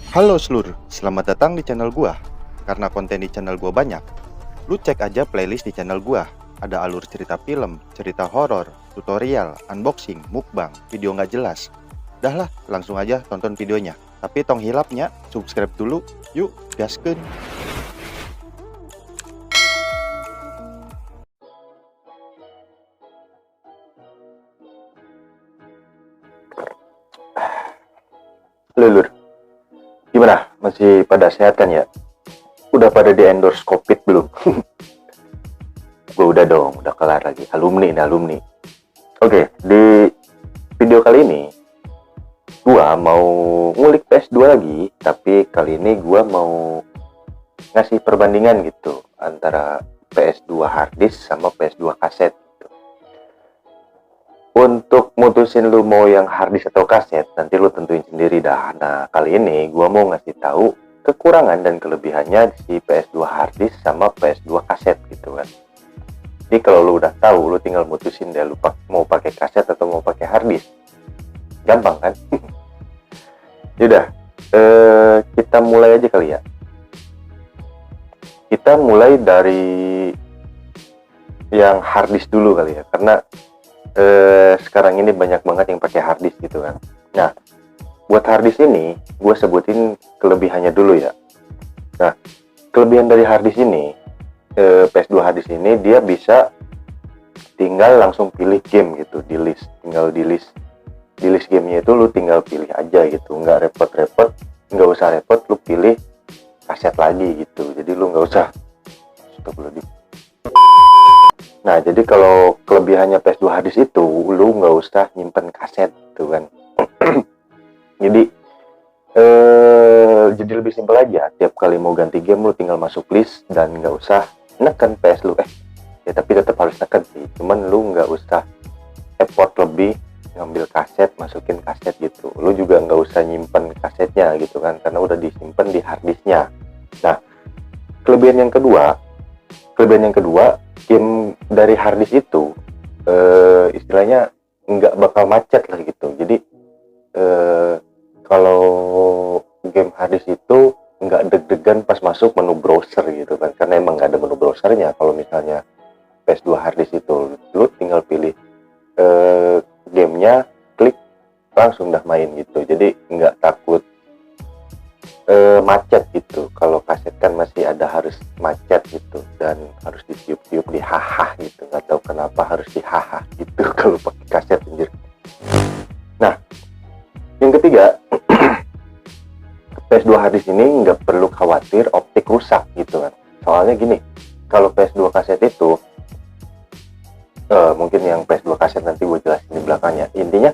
Halo seluruh, selamat datang di channel gua. Karena konten di channel gua banyak, lu cek aja playlist di channel gua. Ada alur cerita film, cerita horor, tutorial, unboxing, mukbang, video nggak jelas. Dah lah, langsung aja tonton videonya. Tapi tong hilapnya, subscribe dulu. Yuk, gaskeun. Lulur, gimana? Masih pada sehat kan ya? Udah pada di endorse COVID belum? Gue udah dong, udah kelar lagi. Alumni nih, alumni. Oke, di video kali ini gua mau ngulik PS2 lagi, tapi kali ini gua mau ngasih perbandingan gitu antara PS2 harddisk sama PS2 kaset. Untuk mutusin lu mau yang harddisk atau kaset, nanti lu tentuin sendiri dah. Nah, kali ini gua mau ngasih tahu kekurangan dan kelebihannya si PS2 harddisk sama PS2 kaset gitu kan. Jadi kalau lu udah tahu, lu tinggal mutusin deh lu mau pakai kaset atau mau pakai harddisk. Gampang kan? Yaudah, kita mulai aja kali ya. Kita mulai dari yang harddisk dulu kali ya, karena sekarang ini banyak banget yang pakai harddisk gitu kan. Nah, buat harddisk ini gue sebutin kelebihannya dulu ya. Nah, kelebihan dari harddisk ini, PS2 harddisk ini, dia bisa tinggal langsung pilih game gitu di list. Tinggal di list gamenya itu lu tinggal pilih aja gitu, nggak repot-repot, nggak usah repot lu pilih kaset lagi gitu. Jadi lu nggak usah Nah, jadi kalau kelebihannya PS2 harddisk itu, lu nggak usah nyimpen kaset gitu kan. Jadi lebih simpel aja. Tiap kali mau ganti game, lu tinggal masuk list dan nggak usah neken PS lu. Ya tapi tetap harus neken sih. Cuman lu nggak usah effort lebih ngambil kaset, masukin kaset gitu. Lu juga nggak usah nyimpen kasetnya gitu kan, karena udah disimpan di harddisknya. Nah, kelebihan yang kedua, game dari harddisk itu istilahnya nggak bakal macet lah gitu. Jadi kalau game harddisk itu nggak deg-degan pas masuk menu browser gitu kan, karena emang nggak ada menu browsernya. Kalau misalnya PS2 harddisk itu lu tinggal pilih gamenya, klik, langsung dah main gitu. Jadi nggak takut macet gitu. Kalau kaset kan masih ada harus macet gitu dan harus ditiup-tiup di haha gitu. Nggak tahu kenapa harus di haha gitu kalau pakai kaset anjir. Nah, yang ketiga, PS2 harddisk ini nggak perlu khawatir optik rusak gitu kan. Soalnya gini, kalau PS2 kaset itu mungkin yang PS2 kaset nanti gue jelasin di belakangnya. Intinya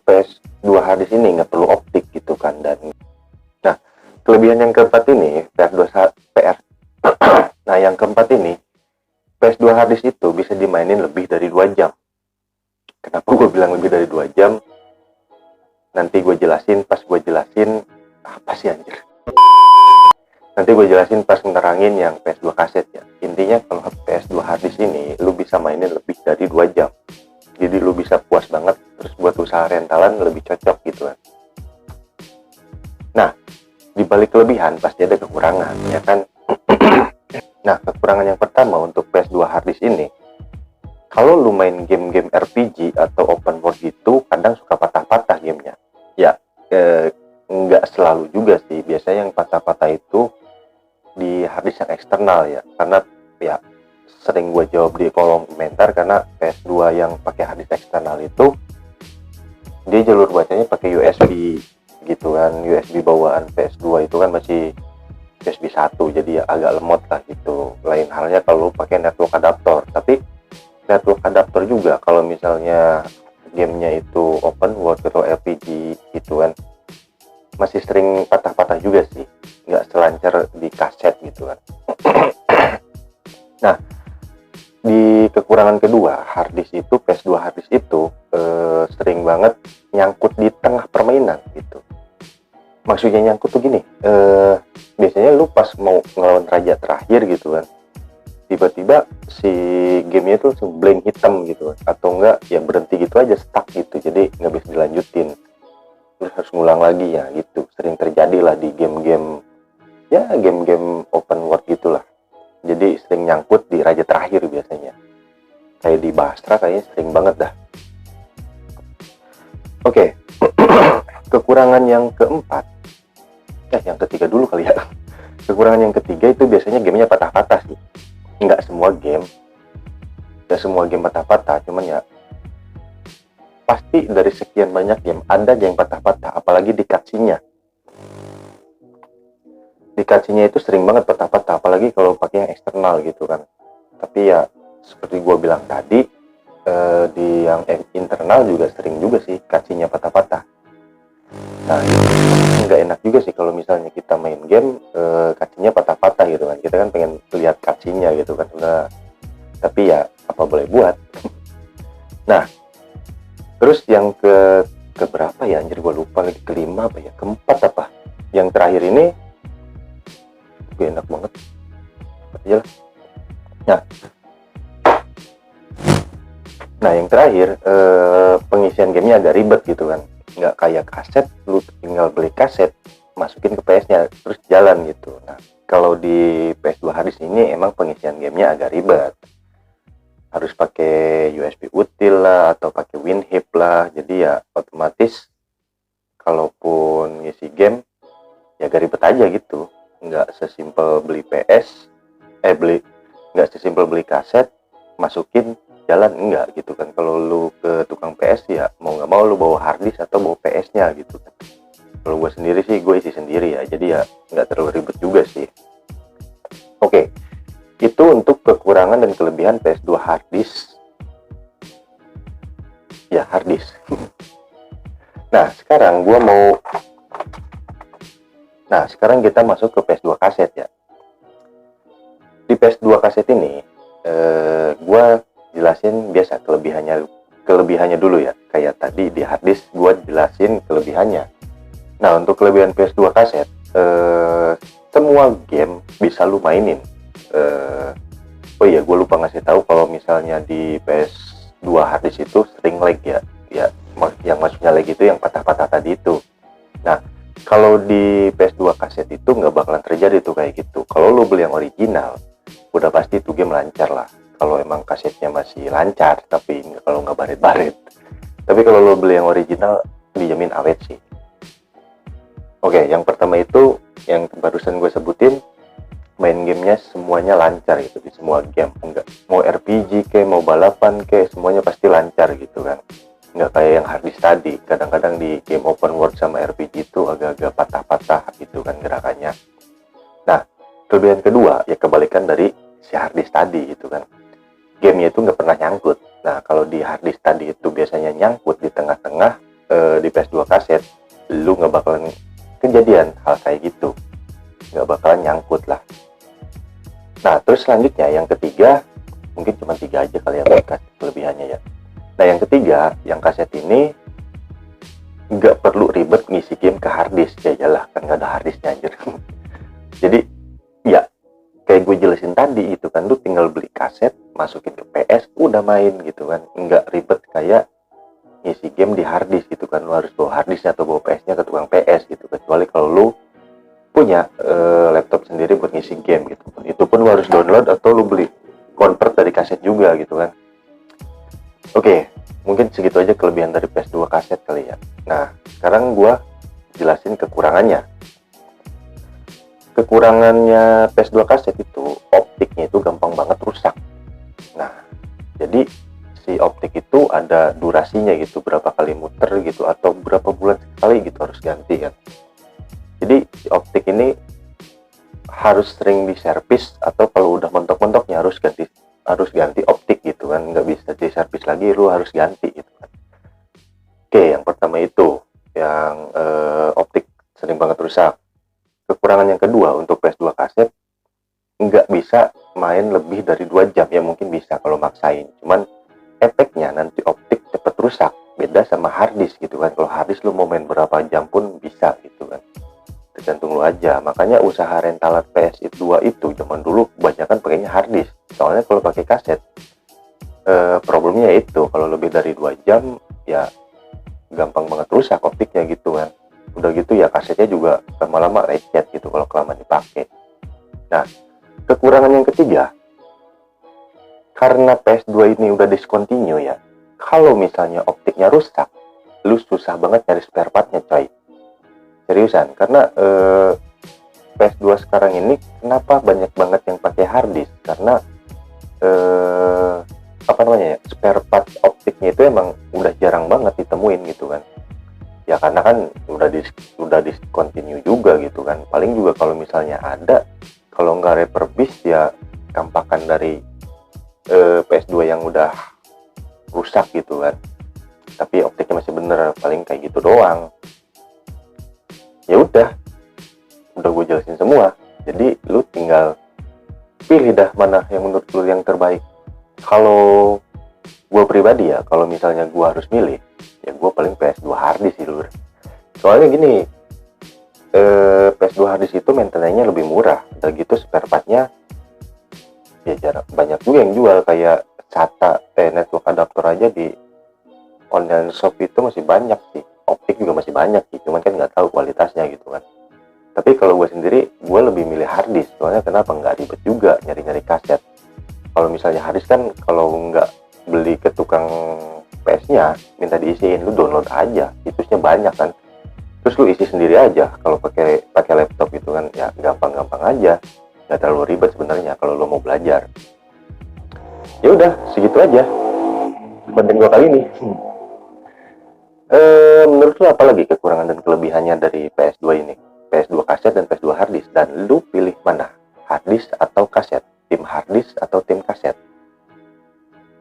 PS2 harddisk ini nggak perlu optik gitu kan. Dan nah, kelebihan yang keempat ini nah, yang keempat ini, PS2 harddisk itu bisa dimainin lebih dari 2 jam. Kenapa gue bilang lebih dari 2 jam? Nanti gue jelasin pas gue jelasin apa sih anjir. Nanti gue jelasin pas nerangin yang PS2 kaset ya. Intinya kalau PS2 harddisk ini lu bisa mainin lebih dari 2 jam. Jadi lu bisa puas banget, terus buat usaha rentalan lebih cocok gitu kan. Nah, di balik kelebihan pasti ada kekurangan ya kan. Nah, kekurangan yang pertama untuk PS2 harddisk ini, kalau lu main game-game RPG atau open world gitu, kadang suka patah-patah gamenya. Ya, nggak selalu juga sih. Biasanya yang patah-patah itu di harddisk yang eksternal ya. Karena ya sering gue jawab di kolom komentar, karena PS2 yang pakai harddisk eksternal itu dia jalur bacanya pakai USB gitu kan. USB bawaan PS2 itu kan masih USB 1, jadi ya agak lemot lah gitu. Lain halnya kalau pakai network adapter. Tapi network adapter juga kalau misalnya gamenya itu open world atau RPG gitu kan, masih sering patah-patah juga sih, nggak selancar di kaset gitu kan. Nah, di kekurangan kedua, harddisk itu, PS2 harddisk itu sering banget nyangkut di tengah permainan gitu. Maksudnya nyangkut tuh gini, biasanya lu pas mau ngelawan raja terakhir gitu kan, tiba-tiba si gamenya tuh langsung blank hitam gitu kan, atau enggak ya berhenti gitu aja, stuck gitu, jadi nggak bisa dilanjutin. terus harus ngulang lagi ya gitu. Sering terjadi lah di game-game, ya game-game open world gitulah. Jadi sering nyangkut di raja terakhir biasanya. Kayak di Basra kayaknya sering banget dah. Oke. Kekurangan yang keempat, yang ketiga dulu kali ya. Kekurangan yang ketiga itu biasanya gamenya patah-patah sih. Nggak semua game patah-patah, cuman ya pasti dari sekian banyak game ada yang patah-patah, apalagi di cutscene-nya. Di cutscene-nya itu sering banget patah-patah, apalagi kalau pakai yang eksternal gitu kan. Tapi ya seperti gue bilang tadi, di yang internal juga sering juga sih cutscene-nya patah-patah. Nah, nggak enak juga sih kalau misalnya kita main game, cutscene-nya patah-patah gitu kan. Kita kan pengen lihat cutscene-nya gitu kan. Tapi ya apa boleh buat. Nah, terus yang keberapa ya, anjir gue lupa lagi, kelima apa ya, keempat apa, yang terakhir ini gue enak banget aja lah. Nah yang terakhir, pengisian gamenya agak ribet gitu kan, nggak kayak kaset, lu tinggal beli kaset masukin ke PS-nya terus jalan gitu. Nah kalau di PS2 harddisk ini emang pengisian gamenya agak ribet, harus pakai USB util lah atau pakai WinHip lah. Jadi ya otomatis kalaupun ngisi game ya agak ribet aja gitu, nggak sesimpel beli nggak sesimpel beli kaset masukin jalan, enggak gitu kan. Kalau lu ke tukang PS ya mau nggak mau lu bawa harddisk atau bawa PS-nya gitu kan. Kalau gue sendiri sih gue isi sendiri ya, jadi ya nggak terlalu ribet juga sih. Oke, itu untuk kekurangan dan kelebihan PS2 harddisk. Ya harddisk. Nah sekarang kita masuk ke PS2 kaset ya. Di PS2 kaset ini gue jelasin biasa kelebihannya dulu ya. Kayak tadi di harddisk gue jelasin kelebihannya. Nah untuk kelebihan PS2 kaset, semua game bisa lu mainin. Oh iya, gue lupa ngasih tahu kalau misalnya di PS2 harddisk itu sering lag ya. Yang maksudnya lag itu yang patah-patah tadi itu. Nah kalau di PS2 kaset itu nggak bakalan terjadi tuh kayak gitu. Kalau lu beli yang original, udah pasti tuh game lancar lah. Kalau emang kasetnya masih lancar, tapi kalau nggak baret-baret. Tapi kalau lo beli yang original, dijamin awet sih. Oke, yang pertama itu yang barusan gue sebutin, main gamenya semuanya lancar gitu di semua game. Enggak mau RPG kayak mau balapan kayak semuanya pasti lancar gitu kan. Nggak kayak yang harddisk tadi. Kadang-kadang di game open world sama RPG itu agak-agak patah-patah gitu kan gerakannya. Nah, kelebihan kedua ya kebalikan dari si harddisk tadi gitu kan. Gamenya itu nggak pernah nyangkut. Nah kalau di harddisk tadi itu biasanya nyangkut di tengah-tengah, di PS2 kaset lu nggak bakalan kejadian hal kayak gitu, nggak bakalan nyangkut lah. Nah terus selanjutnya yang ketiga, mungkin cuma 3 aja kali ya kelebihannya ya. Nah yang ketiga, yang kaset ini nggak perlu ribet ngisi game ke harddisk ya, jelas kan nggak ada harddisknya anjir. Jadi ya kayak gue jelasin tadi itu kan, lu tinggal beli kaset masukin ke PS udah main gitu kan, nggak ribet kayak ngisi game di harddisk gitu kan. Lu harus bawa harddisknya atau bawa PS-nya ke tukang PS gitu, kecuali kalau lu punya laptop sendiri buat ngisi game gitu. Itu pun lu harus download atau lu beli convert dari kaset juga gitu kan. Oke, mungkin segitu aja kelebihan dari PS2 kaset kali ya. Nah sekarang gue jelasin kekurangannya. Kekurangannya PS2 kaset itu optiknya itu gampang banget rusak. Nah jadi si optik itu ada durasinya gitu, berapa kali muter gitu atau berapa bulan sekali gitu harus ganti kan. Jadi si optik ini harus sering diservis, atau kalau udah mentok-mentoknya harus ganti optik gitu kan, nggak bisa diservis lagi, lu harus ganti gitu kan. Oke, yang pertama itu yang optik sering banget rusak. Kekurangan yang kedua untuk PS2 kaset, nggak bisa main lebih dari 2 jam. Ya mungkin bisa kalau maksain, cuman efeknya nanti optik cepet rusak. Beda sama harddisk gitu kan. Kalau harddisk lu mau main berapa jam pun bisa gitu kan, tergantung lu aja. Makanya usaha rentalan PS2 itu zaman dulu kebanyakan pakainya harddisk. Soalnya kalau pakai kaset, problemnya itu kalau lebih dari 2 jam ya gampang banget rusak optiknya gitu kan. Udah gitu ya kasetnya juga lama-lama lecet gitu kalau kelamaan dipakai. Nah, kekurangan yang ketiga, karena PS2 ini udah discontinue ya, kalau misalnya optiknya rusak, lu susah banget nyari spare partnya coy. Seriusan, karena PS2 sekarang ini kenapa banyak banget yang pakai hard disk? Karena apa namanya ya, spare part optiknya itu emang udah jarang banget ditemuin gitu kan. Ya karena kan udah discontinue juga gitu kan. Paling juga kalau misalnya ada, kalau nggak refurbish ya kampakan dari PS2 yang udah rusak gitu kan. Tapi optiknya masih bener, paling kayak gitu doang. Ya udah gue jelasin semua. Jadi lu tinggal pilih dah mana yang menurut lu yang terbaik. Kalau gue pribadi ya, kalau misalnya gue harus milih, ya gue paling PS2 harddisk sih lur. Soalnya gini, PS2 harddisk itu maintenance-nya lebih murah. Udah gitu spare part-nya ya banyak juga yang jual, kayak SATA network adapter aja di online shop itu masih banyak sih. Optik juga masih banyak sih, cuman kan nggak tahu kualitasnya gitu kan. Tapi kalau gue sendiri, gue lebih milih harddisk. Soalnya kenapa? Nggak ribet juga nyari-nyari kaset. Kalau misalnya harddisk kan, kalau nggak beli ke tukang PS-nya, minta diisiin, lu download aja. Situsnya banyak kan. Terus lu isi sendiri aja. Kalau pakai laptop itu kan, ya gampang-gampang aja. Nggak terlalu ribet sebenarnya kalau lu mau belajar. Ya udah, segitu aja konten gue kali ini. Menurut lu apa lagi kekurangan dan kelebihannya dari PS2 ini? PS2 kaset dan PS2 harddisk, dan lu pilih mana? Harddisk atau kaset? Tim harddisk atau tim kaset?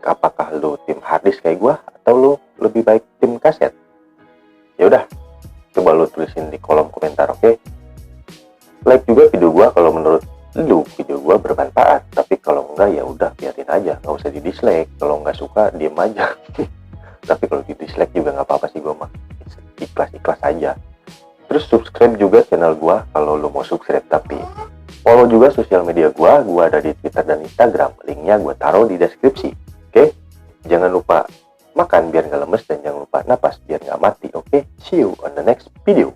Apakah lu tim harddisk kayak gua atau lu lebih baik tim kaset? Ya udah, coba lu tulisin di kolom komentar, oke? Like juga video gua kalau menurut lu video gua bermanfaat, tapi kalau enggak ya udah biarin aja, nggak usah di dislike. Kalau nggak suka diem aja. Tapi kalau di dislike juga nggak apa-apa sih, gua mah ikhlas aja. Terus subscribe juga channel gua kalau lu mau subscribe, tapi follow juga sosial media gua ada di Twitter dan Instagram. Linknya gua taruh di deskripsi. Oke? Jangan lupa makan biar nggak lemes, dan jangan lupa napas biar nggak mati. Oke? See you on the next video.